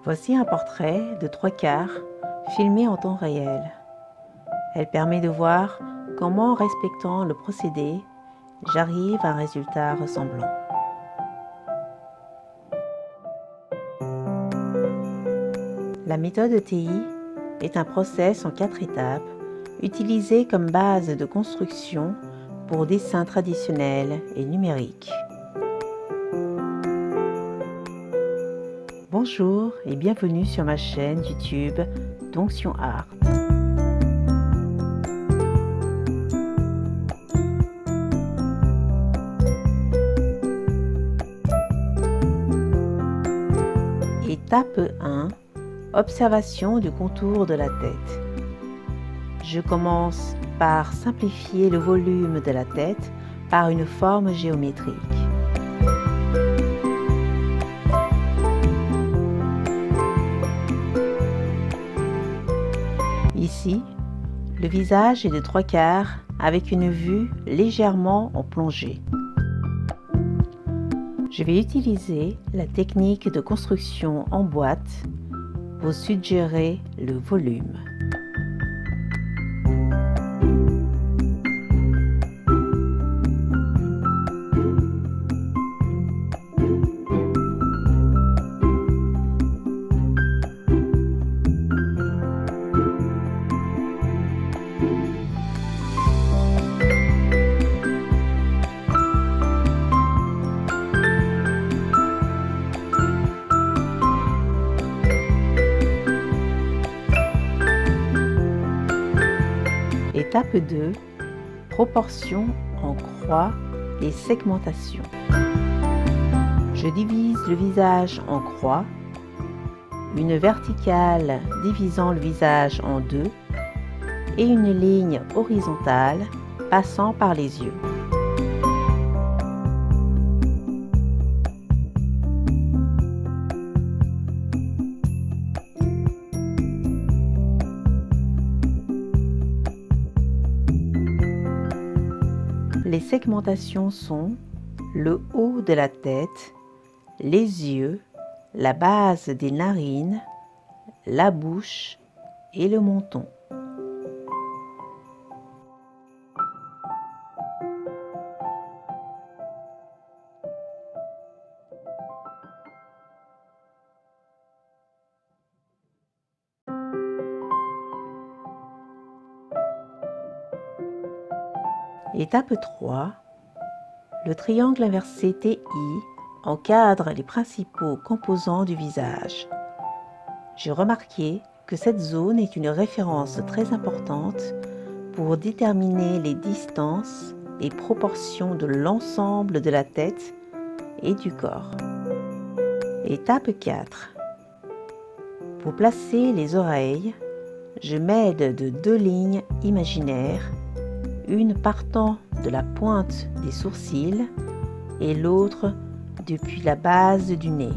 Voici un portrait de 3/4 filmé en temps réel. Elle permet de voir comment, en respectant le procédé, j'arrive à un résultat ressemblant. La méthode ETI est un process en 4 étapes utilisé comme base de construction pour dessins traditionnels et numériques. Bonjour et bienvenue sur ma chaîne YouTube Donction Art. Étape 1. Observation du contour de la tête. Je commence par simplifier le volume de la tête par une forme géométrique. Ici, le visage est de 3/4 avec une vue légèrement en plongée. Je vais utiliser la technique de construction en boîte pour suggérer le volume. Étape 2. Proportion en croix et segmentation. Je divise le visage en croix, une verticale divisant le visage en deux et une ligne horizontale passant par les yeux. Les segmentations sont le haut de la tête, les yeux, la base des narines, la bouche et le menton. Étape 3. Le triangle inversé TI encadre les principaux composants du visage. J'ai remarqué que cette zone est une référence très importante pour déterminer les distances et proportions de l'ensemble de la tête et du corps. Étape 4. Pour placer les oreilles, je m'aide de 2 lignes imaginaires, une partant de la pointe des sourcils et l'autre depuis la base du nez.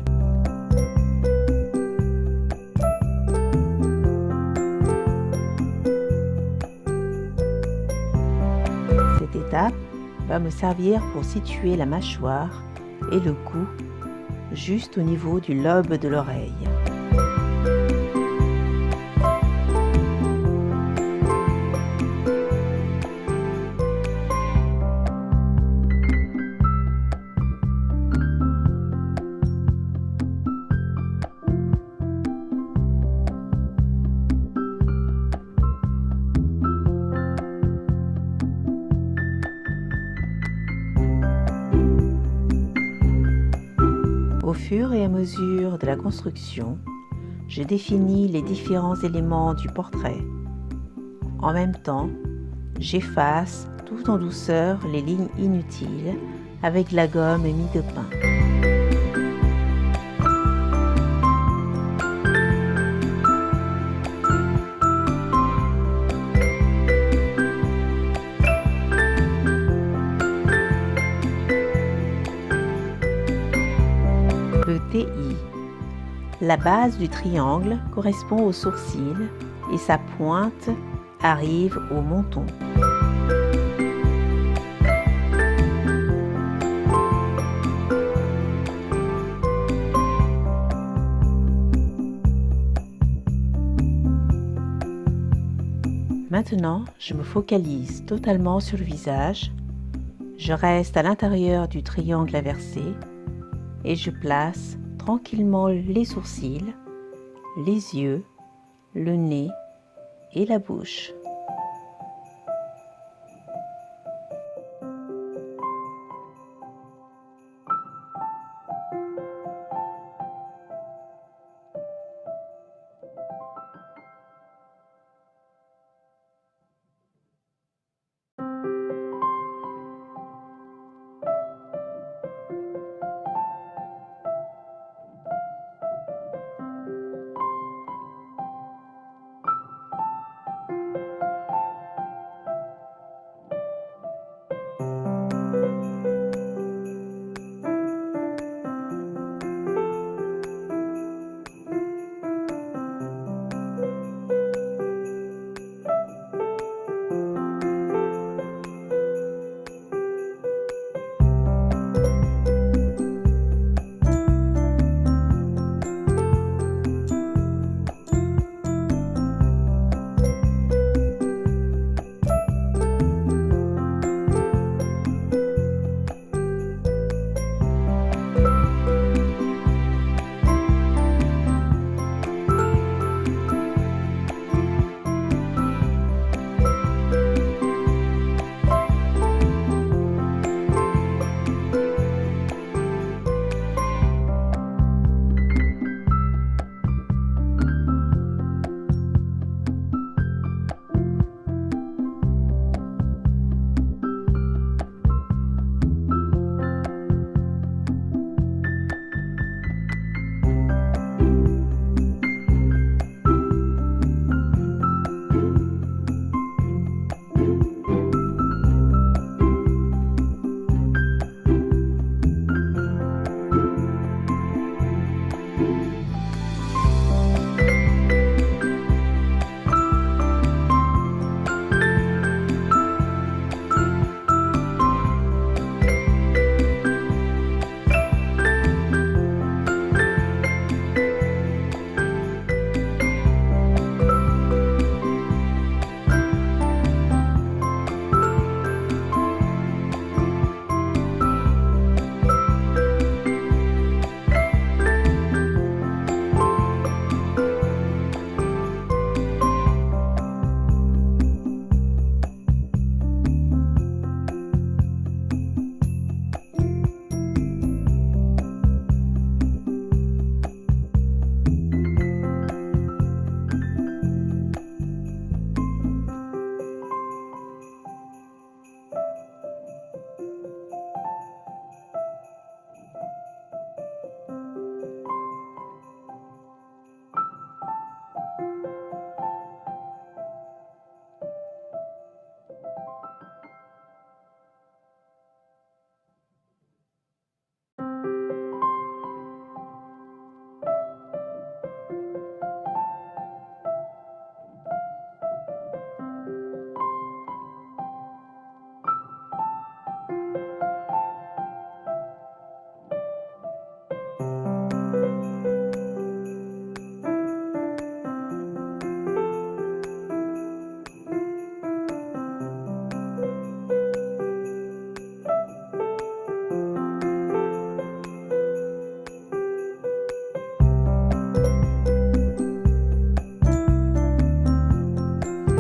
Cette étape va me servir pour situer la mâchoire et le cou juste au niveau du lobe de l'oreille. Au fur et à mesure de la construction, je définis les différents éléments du portrait. En même temps, j'efface tout en douceur les lignes inutiles avec la gomme mie de pin. Le TI. La base du triangle correspond au sourcil et sa pointe arrive au menton. Maintenant, je me focalise totalement sur le visage. Je reste à l'intérieur du triangle inversé et je place tranquillement les sourcils, les yeux, le nez et la bouche.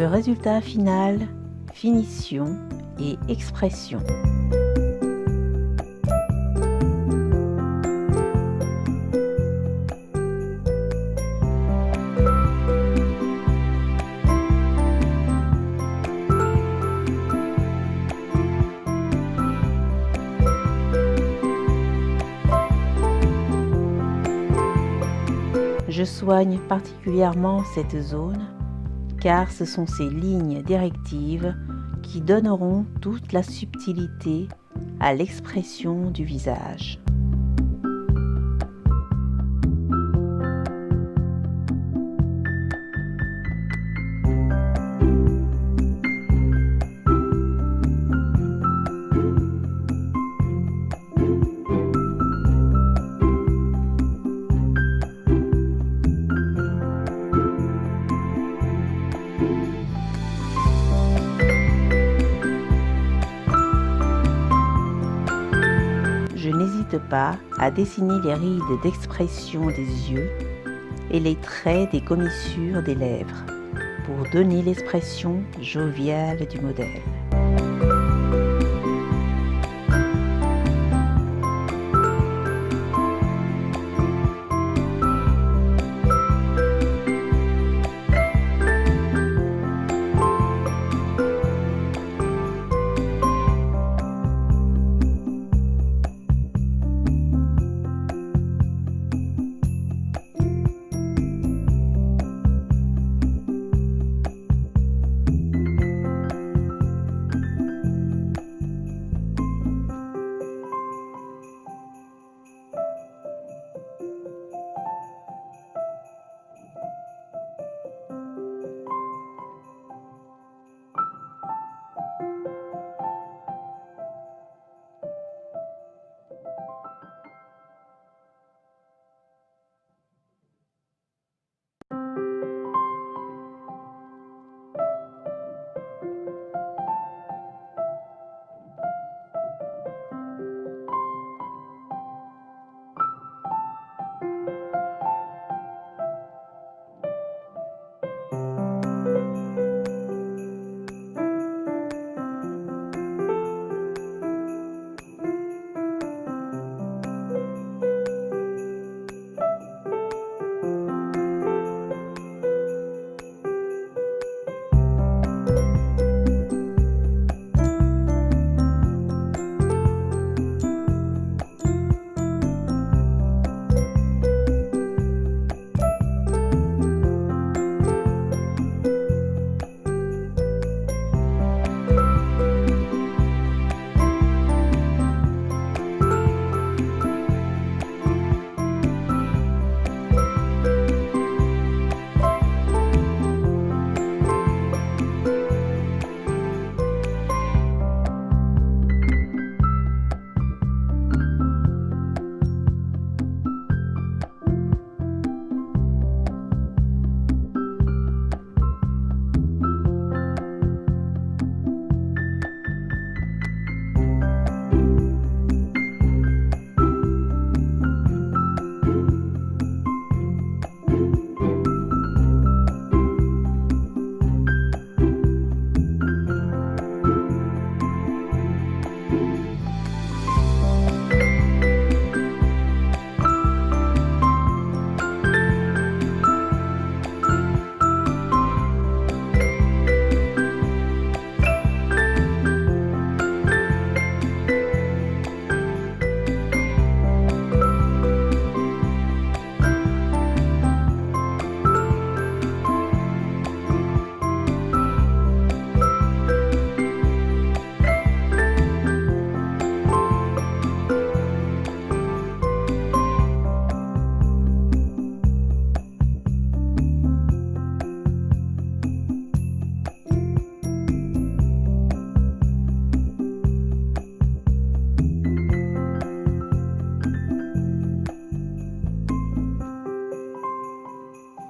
Le résultat final, finition et expression. Je soigne particulièrement cette zone car ce sont ces lignes directives qui donneront toute la subtilité à l'expression du visage. n'hésite pas à dessiner les rides d'expression des yeux et les traits des commissures des lèvres pour donner l'expression joviale du modèle.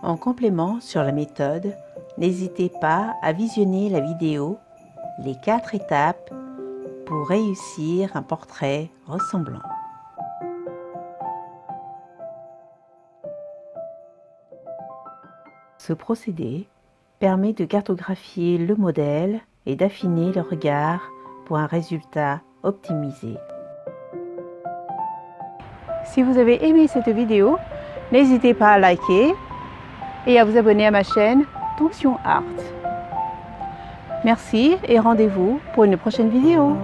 En complément sur la méthode, n'hésitez pas à visionner la vidéo « Les 4 étapes pour réussir un portrait ressemblant ». Ce procédé permet de cartographier le modèle et d'affiner le regard pour un résultat optimisé. Si vous avez aimé cette vidéo, n'hésitez pas à liker et à vous abonner à ma chaîne Tonction Art. Merci et rendez-vous pour une prochaine vidéo.